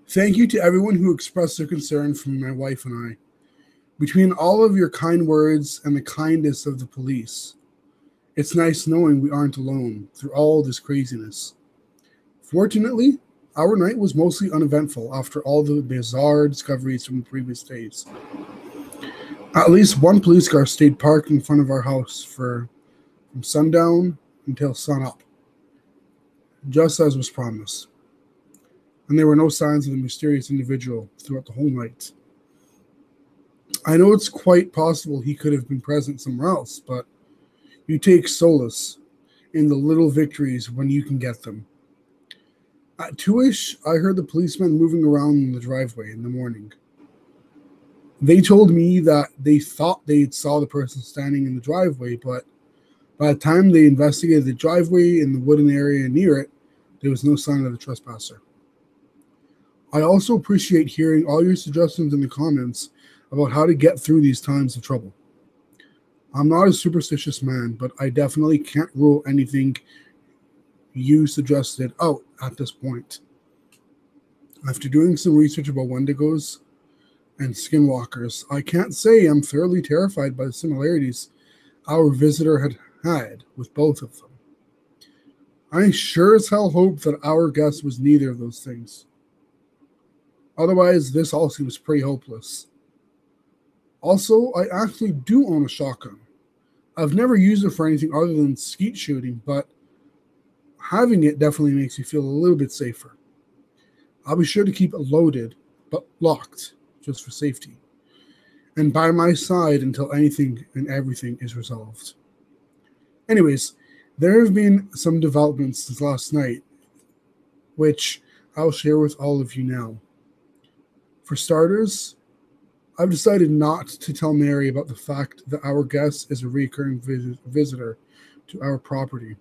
Thank you to everyone who expressed their concern for my wife and I. Between all of your kind words and the kindness of the police, it's nice knowing we aren't alone through all this craziness. Fortunately, our night was mostly uneventful after all the bizarre discoveries from the previous days. At least one police car stayed parked in front of our house from sundown until sunup, just as was promised. And there were no signs of the mysterious individual throughout the whole night. I know it's quite possible he could have been present somewhere else, but you take solace in the little victories when you can get them. At 2ish, I heard the policemen moving around in the driveway in the morning. They told me that they thought they saw the person standing in the driveway, but by the time they investigated the driveway and the wooden area near it, there was no sign of the trespasser. I also appreciate hearing all your suggestions in the comments about how to get through these times of trouble. I'm not a superstitious man, but I definitely can't rule anything you suggested out at this point. After doing some research about Wendigos and skinwalkers, I can't say I'm thoroughly terrified by the similarities our visitor had with both of them. I sure as hell hope that our guest was neither of those things. Otherwise, this all seems pretty hopeless. Also, I actually do own a shotgun. I've never used it for anything other than skeet shooting, but having it definitely makes me feel a little bit safer. I'll be sure to keep it loaded, but locked, just for safety, and by my side until anything and everything is resolved. Anyways, there have been some developments since last night, which I'll share with all of you now. For starters, I've decided not to tell Mary about the fact that our guest is a recurring visitor to our property.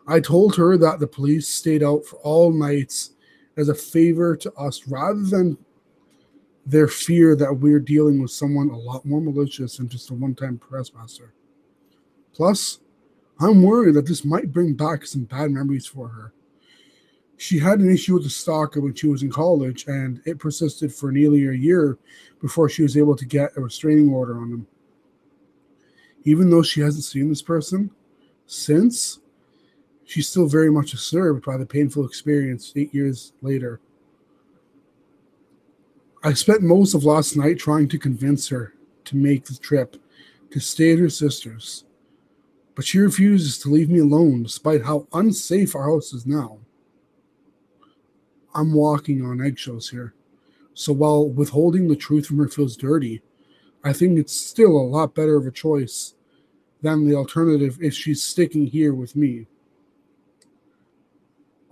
I told her that the police stayed out for all nights as a favor to us rather than their fear that we're dealing with someone a lot more malicious than just a one-time trespasser. Plus, I'm worried that this might bring back some bad memories for her. She had an issue with the stalker when she was in college, and it persisted for nearly a year before she was able to get a restraining order on him. Even though she hasn't seen this person since, she's still very much disturbed by the painful experience 8 years later. I spent most of last night trying to convince her to make the trip to stay at her sister's, but she refuses to leave me alone despite how unsafe our house is now. I'm walking on eggshells here, so while withholding the truth from her feels dirty, I think it's still a lot better of a choice than the alternative if she's sticking here with me.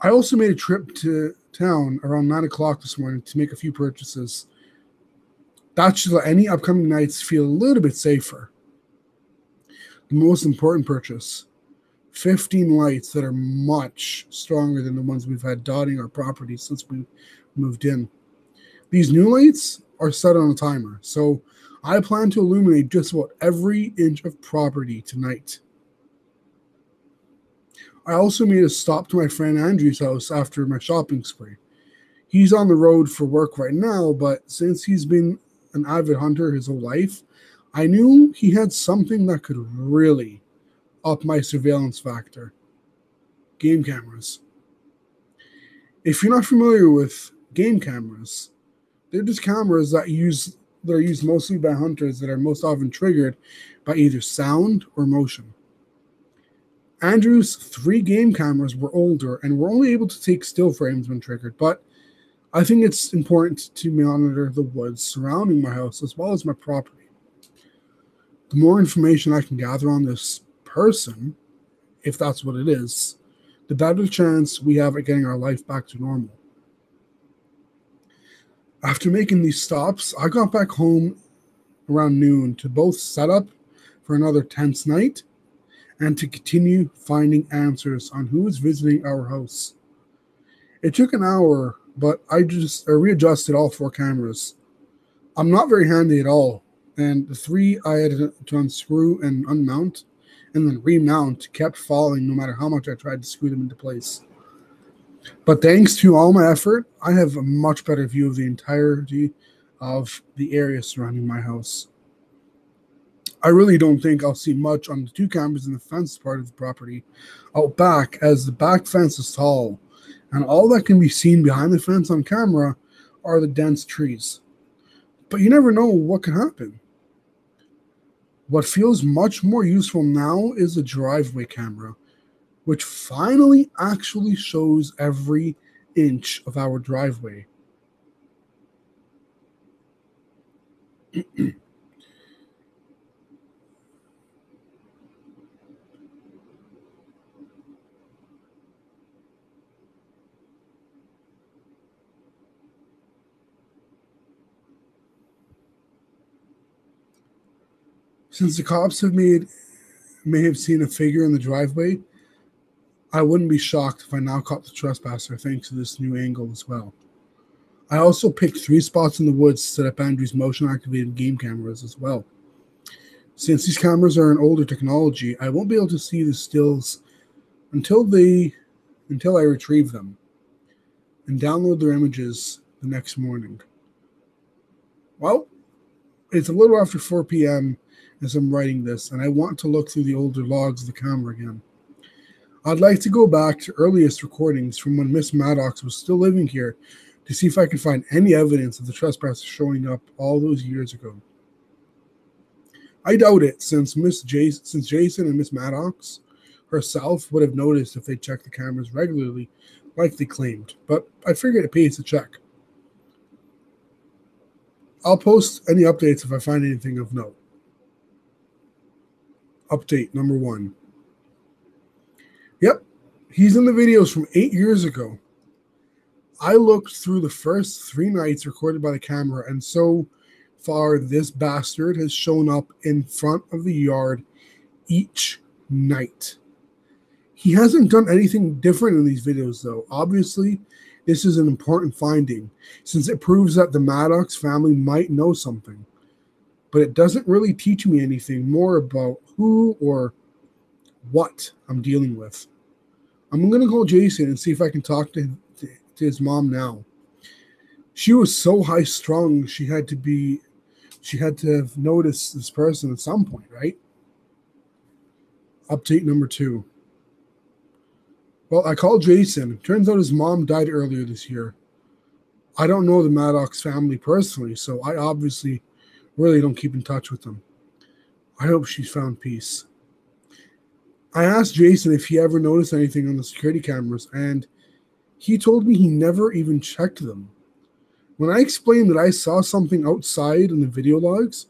I also made a trip to town around 9 o'clock this morning to make a few purchases. That should let any upcoming nights feel a little bit safer. The most important purchase: 15 lights that are much stronger than the ones we've had dotting our property since we moved in. These new lights are set on a timer, so I plan to illuminate just about every inch of property tonight. I also made a stop to my friend Andrew's house after my shopping spree. He's on the road for work right now, but since he's been an avid hunter his whole life, I knew he had something that could really up my surveillance factor: game cameras. If you're not familiar with game cameras, they're just cameras that are used mostly by hunters that are most often triggered by either sound or motion. Andrew's 3 game cameras were older and were only able to take still frames when triggered, but I think it's important to monitor the woods surrounding my house as well as my property. The more information I can gather on this person, if that's what it is, the better chance we have at getting our life back to normal. After making these stops, I got back home around noon to both set up for another tense night and to continue finding answers on who is visiting our house. It took an hour, but I readjusted all 4 cameras. I'm not very handy at all, and the 3 I had to unscrew and unmount and then remount kept falling no matter how much I tried to screw them into place. But thanks to all my effort, I have a much better view of the entirety of the area surrounding my house. I really don't think I'll see much on the two cameras in the fence part of the property out back, as the back fence is tall, and all that can be seen behind the fence on camera are the dense trees. But you never know what can happen. What feels much more useful now is the driveway camera, which finally actually shows every inch of our driveway. Since the cops may have seen a figure in the driveway, I wouldn't be shocked if I now caught the trespasser thanks to this new angle as well. I also picked 3 spots in the woods to set up Andrew's motion activated game cameras as well. Since these cameras are an older technology, I won't be able to see the stills until I retrieve them and download their images the next morning. Well, it's a little after 4 p.m. as I'm writing this, and I want to look through the older logs of the camera again. I'd like to go back to earliest recordings from when Miss Maddox was still living here to see if I can find any evidence of the trespasser showing up all those years ago. I doubt it, since Jason and Miss Maddox herself would have noticed if they checked the cameras regularly, like they claimed, but I figured it pays to check. I'll post any updates if I find anything of note. Update number 1. Yep, he's in the videos from 8 years ago. I looked through the first 3 nights recorded by the camera, and so far this bastard has shown up in front of the yard each night. He hasn't done anything different in these videos, though. Obviously, this is an important finding, since it proves that the Maddox family might know something. But it doesn't really teach me anything more about who or what I'm dealing with. I'm going to call Jason and see if I can talk to his mom now. She was so high-strung, she had to have noticed this person at some point, right? Update number 2. Well, I called Jason. Turns out his mom died earlier this year. I don't know the Maddox family personally, so I obviously really don't keep in touch with them. I hope she's found peace. I asked Jason if he ever noticed anything on the security cameras, and he told me he never even checked them. When I explained that I saw something outside in the video logs,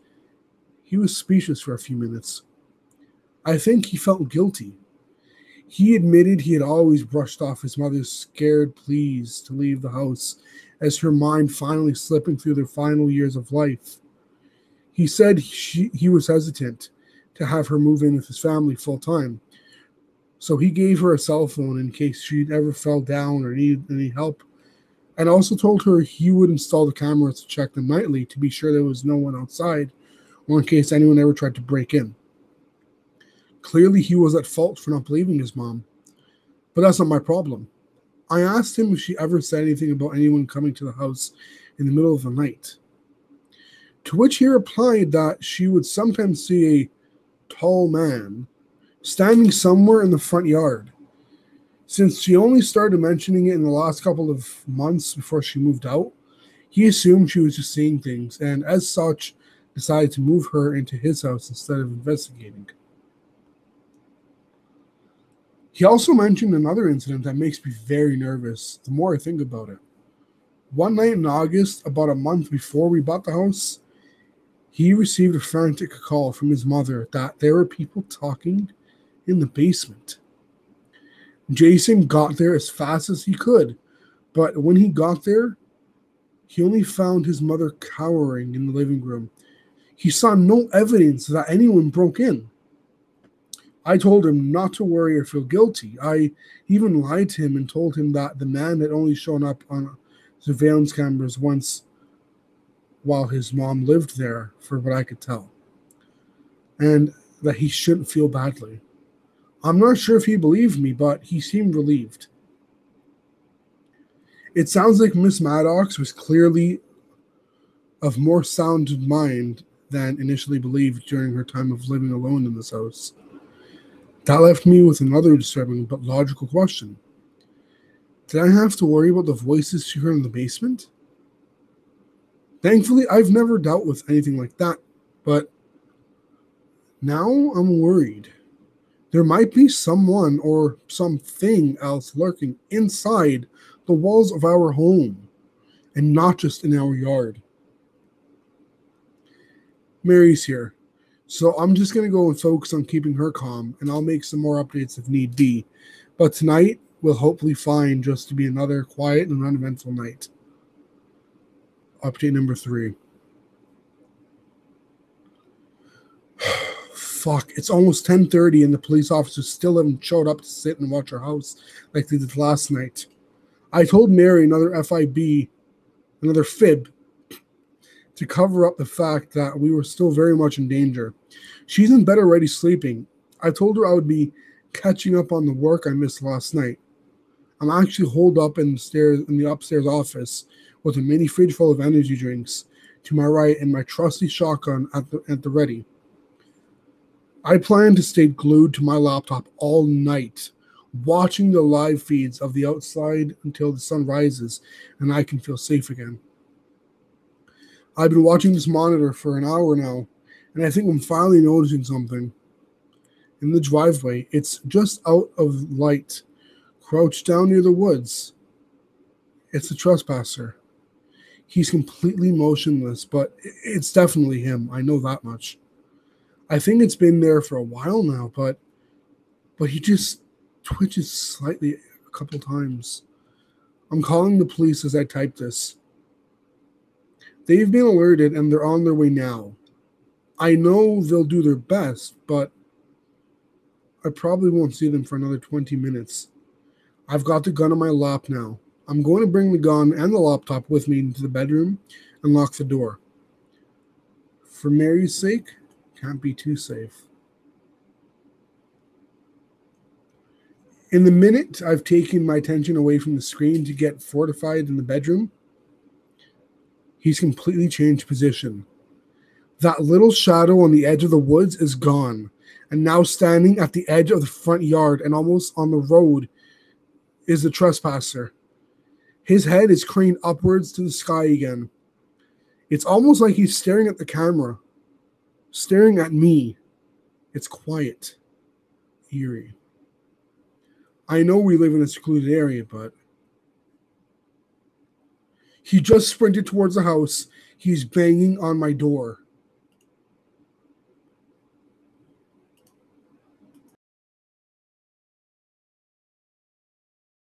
he was speechless for a few minutes. I think he felt guilty. He admitted he had always brushed off his mother's scared pleas to leave the house as her mind finally slipping through their final years of life. He said he was hesitant to have her move in with his family full time, so he gave her a cell phone in case she ever fell down or needed any help, and also told her he would install the cameras to check them nightly to be sure there was no one outside or in case anyone ever tried to break in. Clearly, he was at fault for not believing his mom, but that's not my problem. I asked him if she ever said anything about anyone coming to the house in the middle of the night, to which he replied that she would sometimes see a tall man standing somewhere in the front yard. Since she only started mentioning it in the last couple of months before she moved out, he assumed she was just seeing things, and as such, decided to move her into his house instead of investigating. He also mentioned another incident that makes me very nervous the more I think about it. One night in August, about a month before we bought the house, he received a frantic call from his mother that there were people talking in the basement. Jason got there as fast as he could, but when he got there, he only found his mother cowering in the living room. He saw no evidence that anyone broke in. I told him not to worry or feel guilty. I even lied to him and told him that the man had only shown up on surveillance cameras once while his mom lived there, for what I could tell, and that he shouldn't feel badly. I'm not sure if he believed me, but he seemed relieved. It sounds like Miss Maddox was clearly of more sound mind than initially believed during her time of living alone in this house. That left me with another disturbing but logical question. Did I have to worry about the voices she heard in the basement? Thankfully, I've never dealt with anything like that, but now I'm worried. There might be someone or something else lurking inside the walls of our home, and not just in our yard. Mary's here, so I'm just going to go and focus on keeping her calm, and I'll make some more updates if need be. But tonight, we'll hopefully find just to be another quiet and uneventful night. Update number 3. Fuck, it's almost 10:30 and the police officers still haven't showed up to sit and watch our house like they did last night. I told Mary another another fib, to cover up the fact that we were still very much in danger. She's in bed already sleeping. I told her I would be catching up on the work I missed last night. I'm actually holed up in the upstairs office with a mini fridge full of energy drinks to my right and my trusty shotgun at the ready. I plan to stay glued to my laptop all night, watching the live feeds of the outside until the sun rises and I can feel safe again. I've been watching this monitor for an hour now, and I think I'm finally noticing something. In the driveway, it's just out of light, crouched down near the woods. It's a trespasser. He's completely motionless, but it's definitely him. I know that much. I think it's been there for a while now, but he just twitches slightly a couple times. I'm calling the police as I type this. They've been alerted and they're on their way now. I know they'll do their best, but I probably won't see them for another 20 minutes. I've got the gun on my lap now. I'm going to bring the gun and the laptop with me into the bedroom and lock the door. For Mary's sake, can't be too safe. In the minute I've taken my attention away from the screen to get fortified in the bedroom, he's completely changed position. That little shadow on the edge of the woods is gone, and now standing at the edge of the front yard and almost on the road is the trespasser. His head is craned upwards to the sky again. It's almost like he's staring at the camera, staring at me. It's quiet, eerie. I know we live in a secluded area, but he just sprinted towards the house. He's banging on my door.